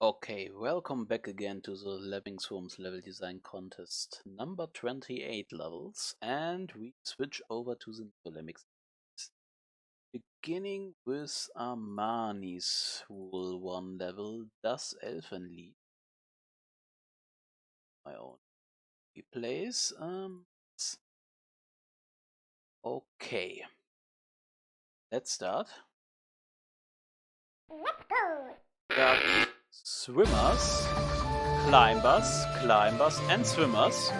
Okay, welcome back again to the LemmingsForums level design contest number 28 levels, and we switch over to the Lemmings. Beginning with Armani's Rule 1 level, Das Elfenlied. My own replays. Okay, let's start. Let's go! Got swimmers, climbers, and swimmers.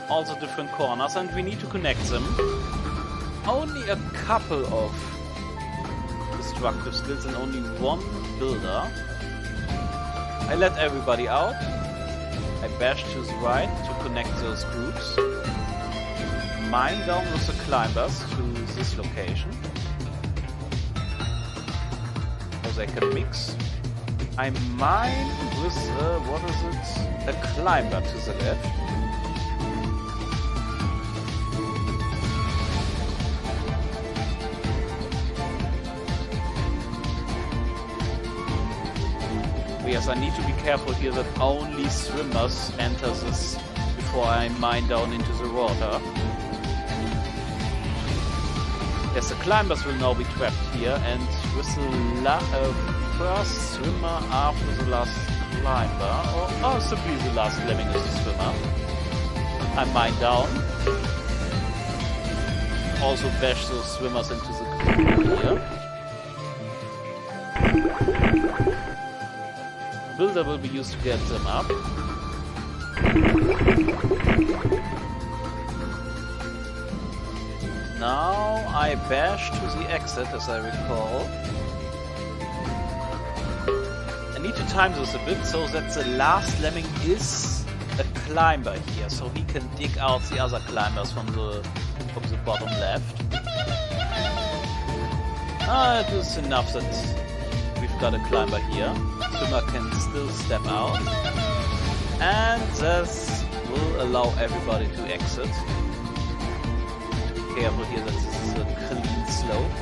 Also different corners, and we need to connect them. Only a couple of destructive skills and only one builder. I let everybody out. I bash to the right to connect those groups. Mine down with the climbers to this location, so they can mix. I mine with, what is it? A climber to the left. Yes, I need to be careful here that only swimmers enter this before I mine down into the water. Yes, the climbers will now be trapped here, and with the first swimmer after the last climber, or simply the last lemming is a swimmer, I mine down. Also bash those swimmers into the group here. Builder will be used to get them up. Now I bash to the exit, as I recall. I need to time this a bit so that the last lemming is a climber here, so he can dig out the other climbers from the bottom left. It is enough that we've got a climber here. Swimmer can still step out, and this will allow everybody to exit. Careful here that this is a clean slope.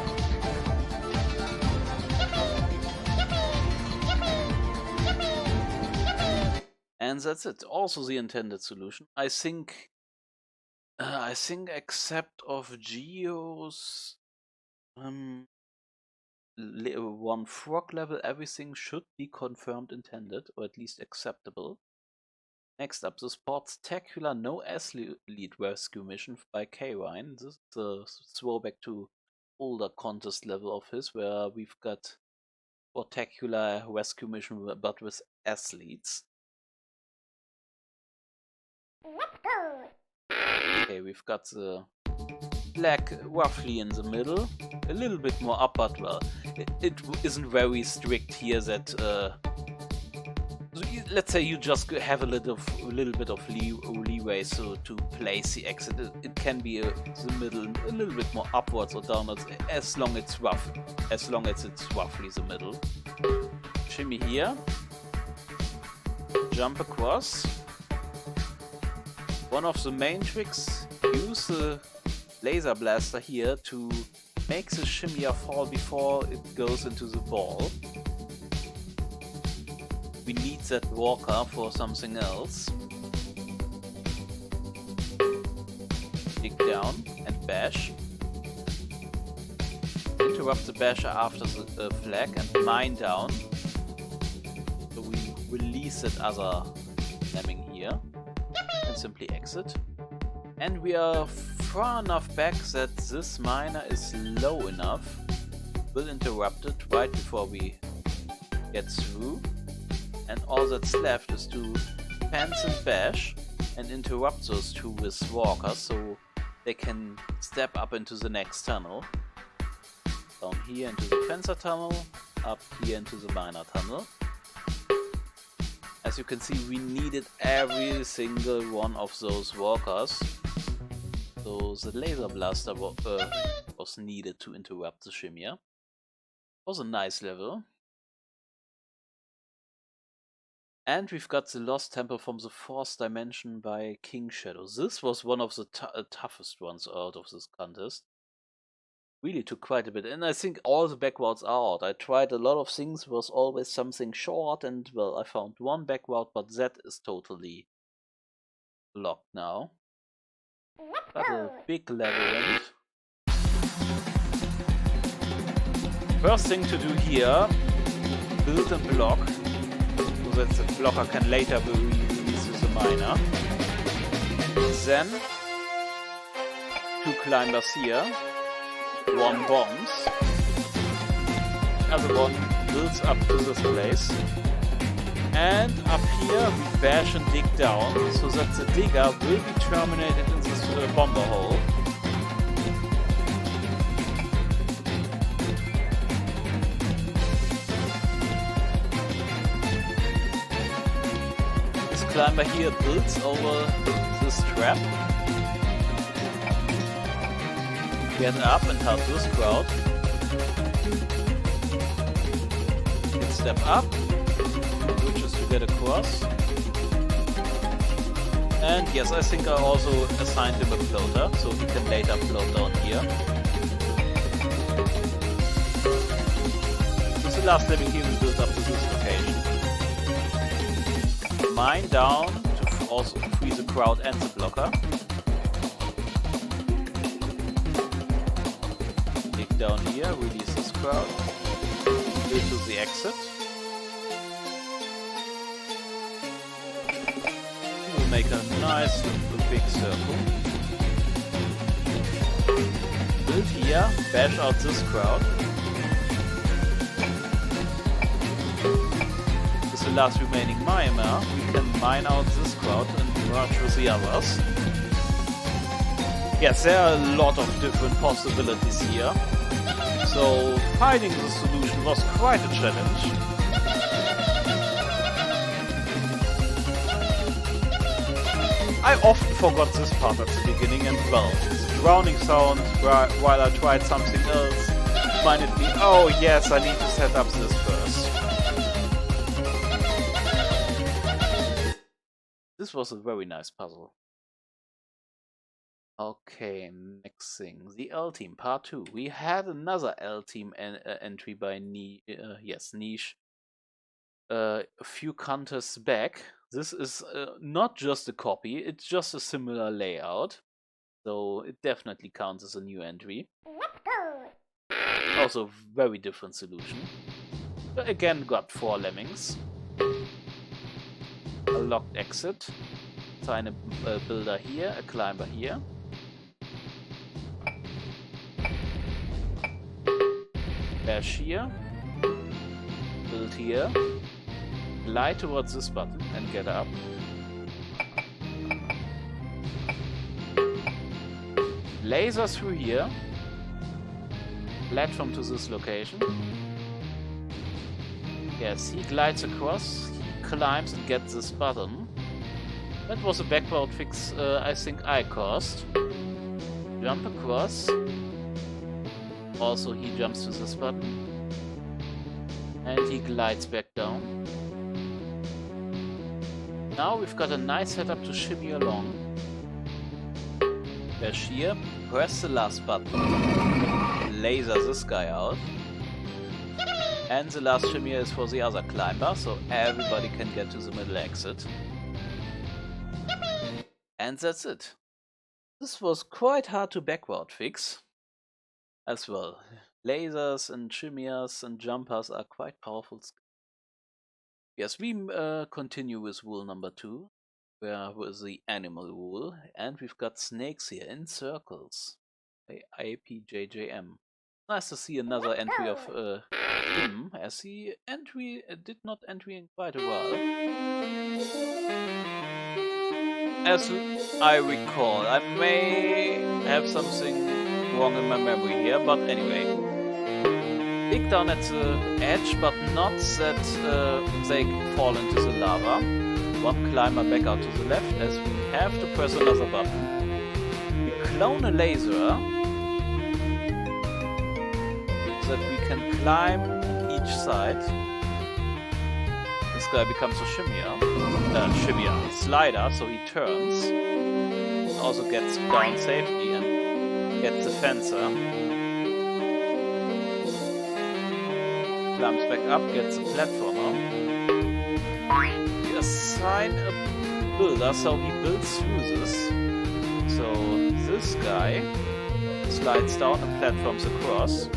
And that's it. Also the intended solution. I think except of Geo's one frog level, everything should be confirmed intended, or at least acceptable. Next up, the Sportacular No Athlete Rescue Mission by K-Ryan. This is a throwback to older contest level of his, where we've got Sportacular Rescue Mission, but with athletes. Let's go! Okay, we've got the flag roughly in the middle, a little bit more up, but well, it isn't very strict here that let's say you just have a little bit of leeway so to place the exit. It can be the middle, a little bit more upwards or downwards, as long as it's roughly the middle. Shimmy here, jump across. One of the main tricks, use the laser blaster here to make the shimmier fall before it goes into the ball. We need that walker for something else. Dig down and bash. Interrupt the basher after the flag and mine down. So we release that other lemming here and simply exit. And we are far enough back that this miner is low enough. We'll interrupt it right before we get through. And all that's left is to fence and bash and interrupt those two with walkers so they can step up into the next tunnel. Down here into the fencer tunnel, up here into the miner tunnel. As you can see, we needed every single one of those walkers. So the laser blaster was needed to interrupt the shimmier. Was a nice level. And we've got the Lost Temple from the 4th dimension by King Shadow. This was one of the toughest ones out of this contest. really took quite a bit, and I think all the backwards are out. I tried a lot of things, was always something short, and well, I found one backward, but that is totally locked now. Got a big labyrinth. First thing to do here, build a block, so that the blocker can later be released as a miner. Then, 2 climbers here, 1 bombs. The other one builds up to this place. And up here we bash and dig down, so that the digger will be terminated in this bomber hole. This climber here builds over this trap. Get up and help this crowd. Can step up, bridges to get across. And yes, I think I also assigned him a floater, so he can later float down here. This is the last lemming here we built up to this location. Mine down to also free the crowd and the blocker. Dig down here, release this crowd. Go to the exit. We'll make a nice big circle. Build here, bash out this crowd. This is the last remaining miner. We can mine out this crowd and merge with the others. Yes, there are a lot of different possibilities here. So finding the solution was quite a challenge. I often forgot this part at the beginning, and well, the drowning sound while I tried something else reminded me, oh yes, I need to set up this first. This was a very nice puzzle. Okay, next thing, the L team, part 2. We had another L team entry by Niche a few contests back. This is not just a copy, it's just a similar layout. So it definitely counts as a new entry. Also very different solution. But again, got 4 lemmings. A locked exit. Assign a builder here, a climber here. Bash here. Build here. Glide towards this button and get up. Laser through here. Platform to this location. Yes, he glides across, he climbs and gets this button. That was a backward fix I think I caused. Jump across. Also he jumps to this button. And he glides back down. Now we've got a nice setup to shimmy along. Bash here, press the last button, laser this guy out. And the last shimmy is for the other climber, so everybody can get to the middle exit. And that's it. This was quite hard to backward fix as well. Lasers and shimmiers and jumpers are quite powerful. Yes, we continue with rule number 2, where with the animal rule, and we've got snakes here in circles. IPJJM. Nice to see another entry of him, as he did not entry in quite a while. As I recall, I may have something wrong in my memory here, but anyway. Dig down at the edge, but not that they fall into the lava. One climber back out to the left, as we have to press another button. We clone a laser, so that we can climb each side. This guy becomes a slider, so he turns. Also gets down safely and gets the fencer. climbs back up, gets a platformer. We assign a builder, so he builds through this. So this guy slides down and platforms across.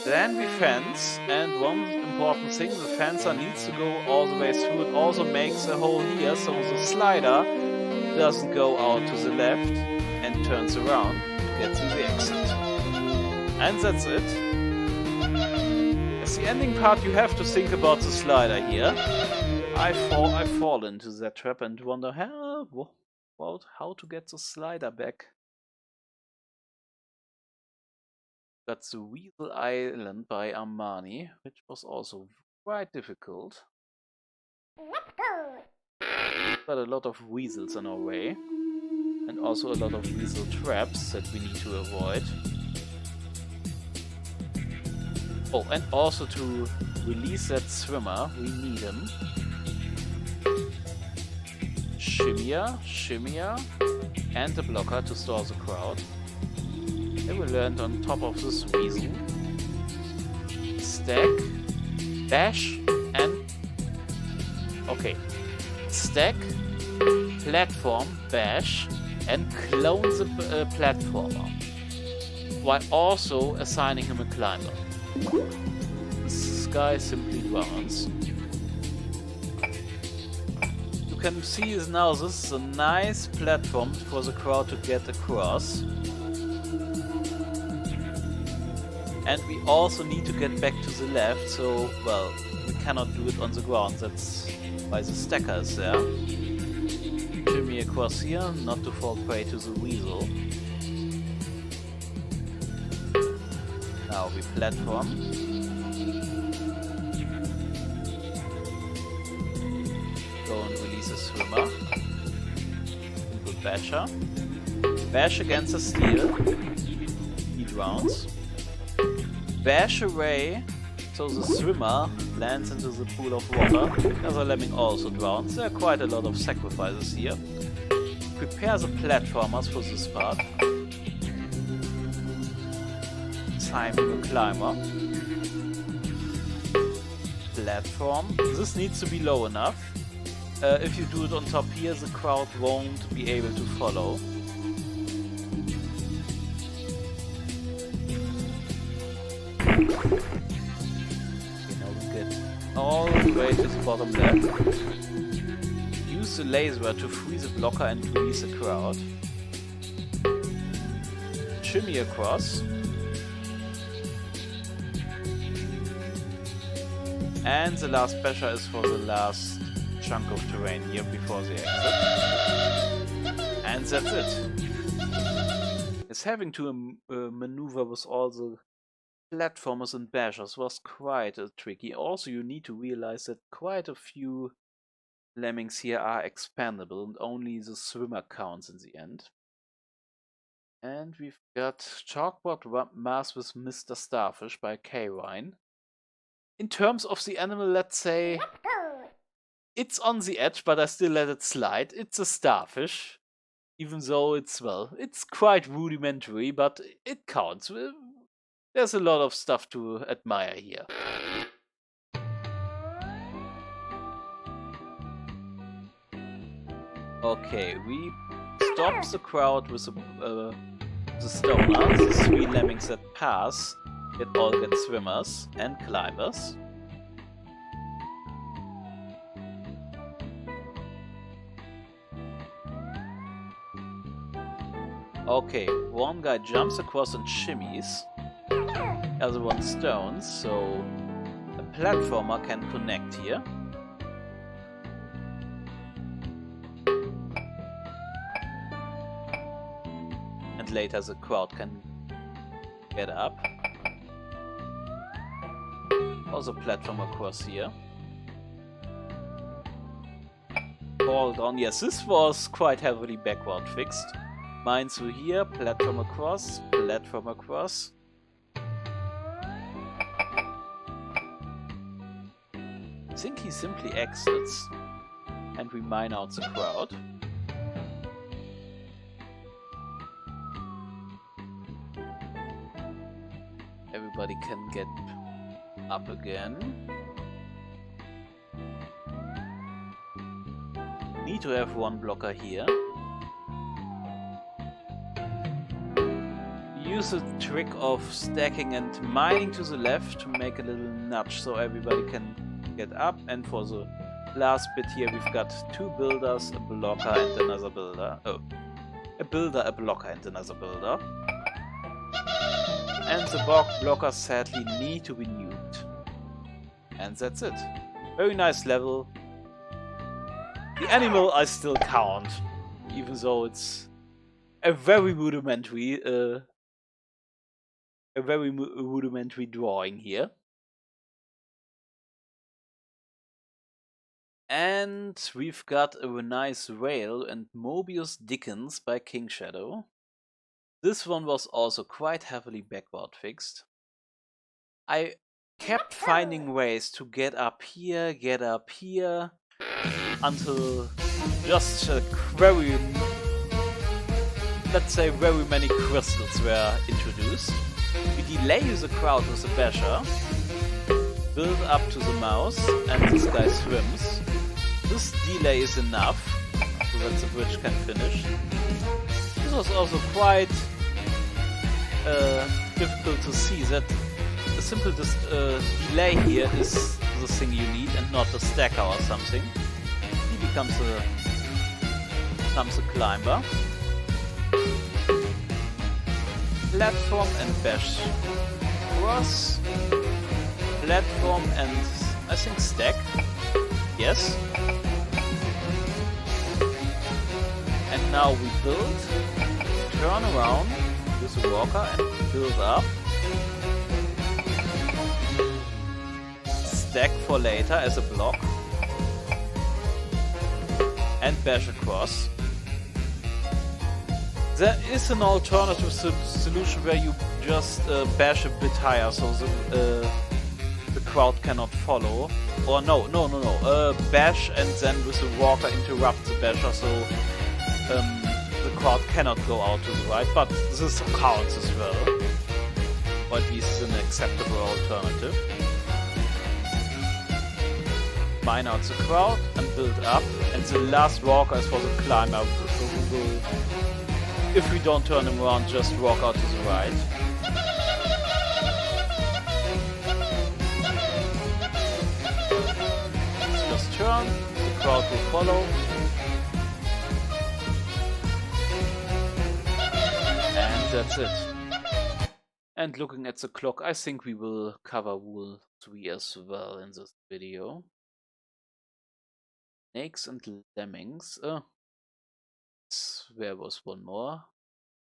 Then we fence, and one important thing, the fencer needs to go all the way through. It also makes a hole here, so the slider doesn't go out to the left and turns around to get to the exit. And that's it. As the ending part, you have to think about the slider here. I fall into that trap and wonder how to get the slider back. That's the Weasel Island by Armani, which was also quite difficult. Let's go. Got a lot of weasels in our way, and also a lot of weasel traps that we need to avoid. Oh, and also to release that swimmer, we need him. Shimmier, and a blocker to stall the crowd. They will land on top of this weasel. Stack, bash, and... Okay. Stack, platform, bash, and clone the platformer. While also assigning him a climber. This guy simply drowns. You can see now this is a nice platform for the crowd to get across. And we also need to get back to the left, so, well, we cannot do it on the ground, that's why the stacker is there. Shimmy across here, not to fall prey to the weasel. Now we platform. Go and release a swimmer. Simple basher. Bash against the steel. He drowns. Bash away, so the swimmer lands into the pool of water. The other lemming also drowns. There are quite a lot of sacrifices here. Prepare the platformers for this part. Time for the climber. Platform. This needs to be low enough. If you do it on top here, the crowd won't be able to follow. All the way to the bottom left. Use the laser to freeze a blocker and release the crowd. Shimmy across. And the last pressure is for the last chunk of terrain here before the exit. And that's it. It's having to maneuver with all the platformers and bashers was quite tricky. Also, you need to realize that quite a few lemmings here are expandable and only the swimmer counts in the end. And we've got Chalkboard Mass with Mr. Starfish by K-Ryan. In terms of the animal, let's say it's on the edge, but I still let it slide. It's a starfish, even though it's, well, it's quite rudimentary, but it counts. There's a lot of stuff to admire here. Okay, we stop the crowd with the stoner. The 3 lemmings that pass all get swimmers and climbers. Okay, one guy jumps across and shimmies. The other one stones, so a platformer can connect here. And later the crowd can get up. Also platform across here. Fall down. Yes, this was quite heavily backward fixed. Mine through here, platform across, platform across. I think he simply exits and we mine out the crowd. everybody can get up again. Need to have one blocker here. Use the trick of stacking and mining to the left to make a little nudge so everybody can get up. And for the last bit here, we've got two builders, a blocker and another builder. Oh, a builder, a blocker and another builder. And the blockers sadly need to be nuked. And that's it. Very nice level. The animal I still count, even though it's a very rudimentary drawing here. And we've got a nice rail and Mobius Dickens by King Shadow. This one was also quite heavily backward fixed. I kept finding ways to get up here, until just very, let's say, very many crystals were introduced. We delay the crowd with the basher, build up to the mouse, and this guy swims. This delay is enough so that the bridge can finish. This was also quite difficult to see that a simple delay here is the thing you need and not a stacker or something. He becomes a climber. Platform and bash. Cross. Platform and I think stack. Yes. And now we build. Turn around with the walker and build up. Stack for later as a block. And bash across. There is an alternative solution where you just bash a bit higher so the crowd cannot follow. Or no. Bash and then with the walker interrupt the basher so the crowd cannot go out to the right, but this counts as well. Or at least is an acceptable alternative. Mine out the crowd and build up, and the last walker is for the climber who will, if we don't turn him around, just walk out to the right. Let's just turn, the crowd will follow. And that's it. And looking at the clock, I think we will cover Rule 3 as well in this video. Snakes and lemmings. There was one more.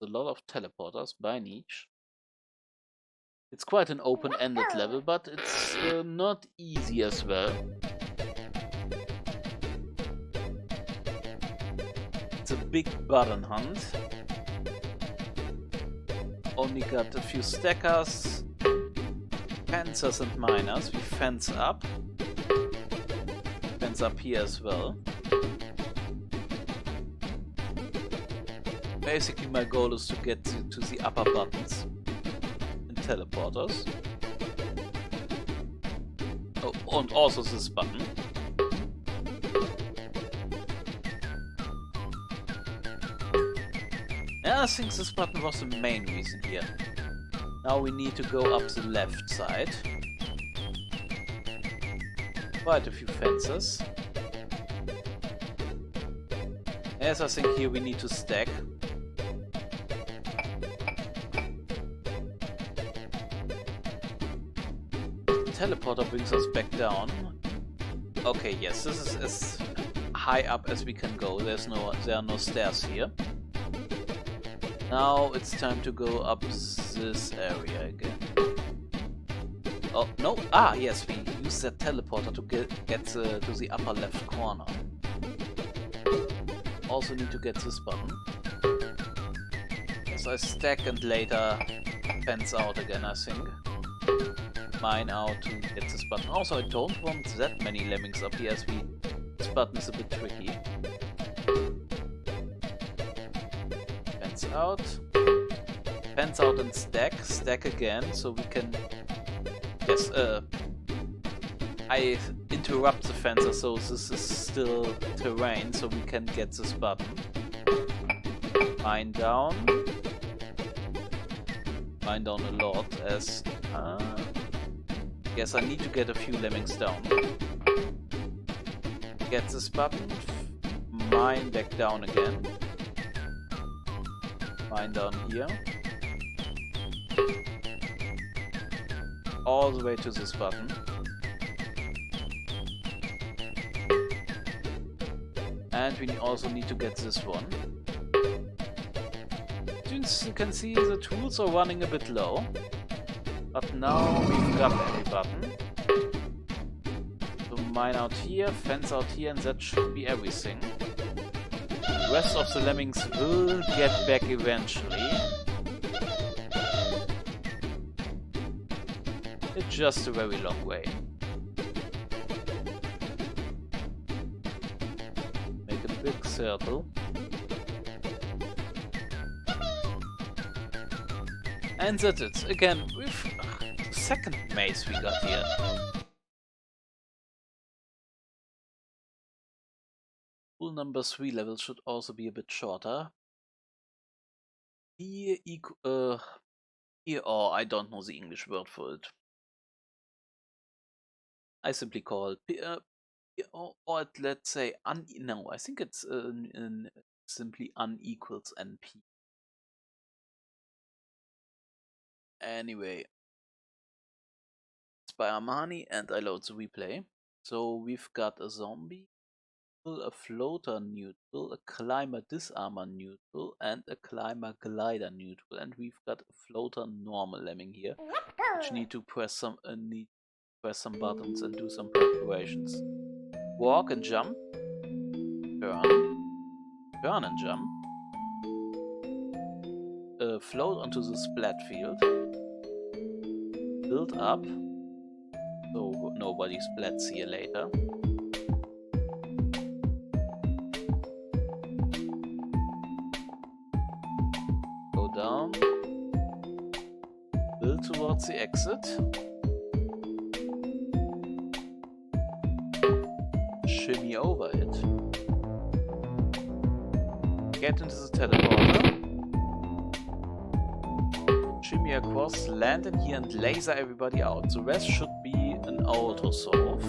A lot of teleporters by niche. It's quite an open-ended level, but it's not easy as well. It's a big button hunt. Only got a few stackers, fencers and miners. We fence up. Fence up here as well. Basically my goal is to get to the upper buttons and teleporters. Oh, and also this button. Yeah, I think this button was the main reason here. Now we need to go up the left side. Quite a few fences. Yes, I think here we need to stack. Teleporter brings us back down. Okay, yes, this is as high up as we can go. There are no stairs here. Now it's time to go up this area again. Oh, no! Ah, yes, we use that teleporter to get to the upper left corner. Also need to get this button. So I stack and later fence out again, I think. Mine out to get this button. Also, I don't want that many lemmings up here as this button is a bit tricky. Fence out and stack again, so we can yes, I interrupt the fencer, so this is still terrain, so we can get this button. Mine down. Mine down a lot, as... Guess I need to get a few lemmings down. Get this button. Mine back down again. Mine down here. All the way to this button. And we also need to get this one. As you can see, the tools are running a bit low. But now we've got every button. So mine out here, fence out here, and that should be everything. The rest of the lemmings will get back eventually. It's just a very long way. Make a big circle. And that's it. Again, with the second maze we got here. Rule number 3 level should also be a bit shorter. Here, or I don't know the English word for it. I simply call it or let's say no, I think it's simply unequals NP. Anyway, it's by Armani, and I load the replay. So we've got a zombie, a floater neutral, a climber disarmor neutral, and a climber glider neutral. And we've got a floater normal lemming here, which need to press some buttons and do some preparations. Walk and jump, turn and jump, float onto the splat field, build up, so nobody splats here later. Go down, build towards the exit, shimmy over it, get into the teleporter, shimmy across, land in here and laser everybody out. The rest should be an auto solve.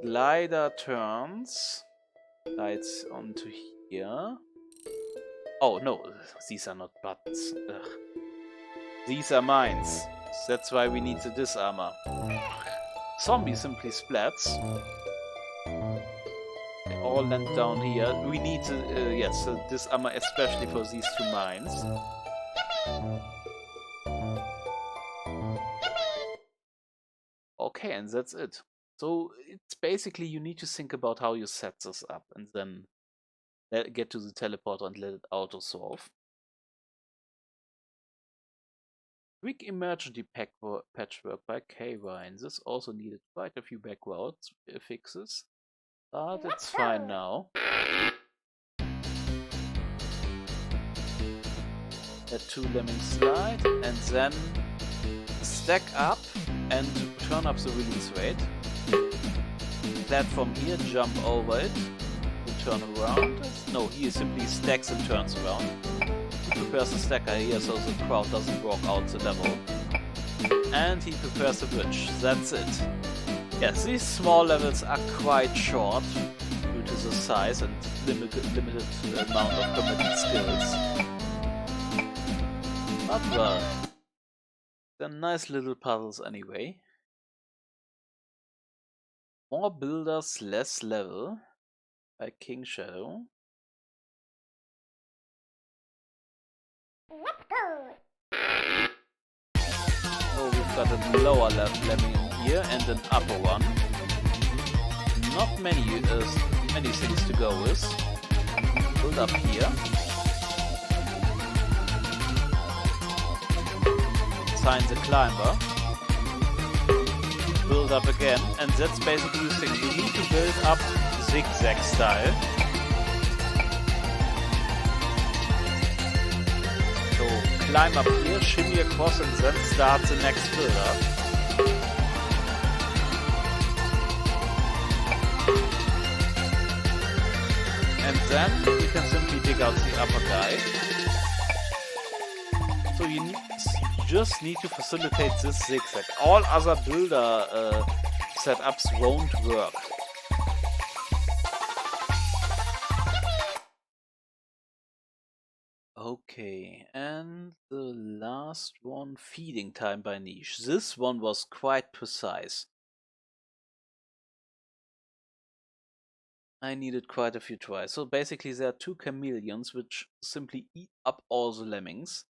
Glider turns, lights onto here. Oh no, these are not buttons. Ugh. These are mines. That's why we need the disarmor. Zombie simply splats. They all land down here. We need to, yes, disarmor especially for these two mines. Okay, and that's it. So it's basically you need to think about how you set this up and then get to the teleporter and let it auto solve. Quick emergency patchwork by K-Ryan. This also needed quite a few backwards fixes, but it's fine now. Let two lemmings slide and then stack up and turn up the release rate. Platform here, jump over it, turn around. No, he simply stacks and turns around. He prepares a stacker here so the crowd doesn't walk out the level. And he prepares a bridge. That's it. Yes, these small levels are quite short due to the size and limited amount of permitted skills. But well, they're nice little puzzles anyway. More builders, less level by King Shadow. Let's go. So we've got a lower level lemming here and an upper one. Not many things to go with. Build up here. Assign the climber. Build up again, and that's basically the thing. You need to build up zigzag style. So climb up here, shimmy across, and then start the next build-up. And then you can simply dig out the upper guy. So you just need to facilitate this zigzag. All other builder setups won't work. Okay, and the last one, feeding time by niche. This one was quite precise. I needed quite a few tries. So basically there are two chameleons which simply eat up all the lemmings.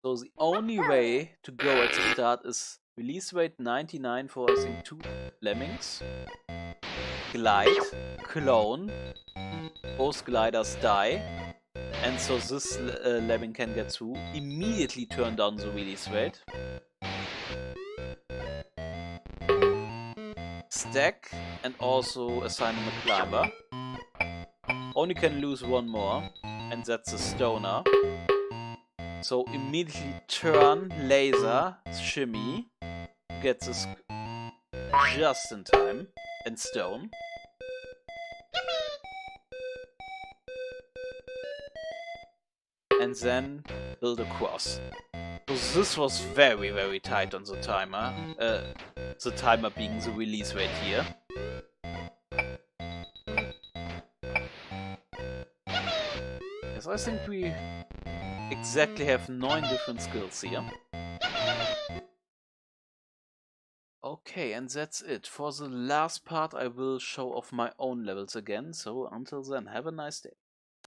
So the only way to go at the start is release rate 99 for I think 2 lemmings. Glide, clone, both gliders die. And so this lemming can get through. Immediately turn down the release rate. Stack and also assign him a climber. Only can lose one more, and that's a stoner. So immediately turn, laser, shimmy, get this just in time, and stone. And then build a cross. So this was very, very tight on the timer. The timer being the release rate here. Yes, I think we exactly have 9 different skills here. Okay, and that's it. For the last part I will show off my own levels again, so until then, have a nice day.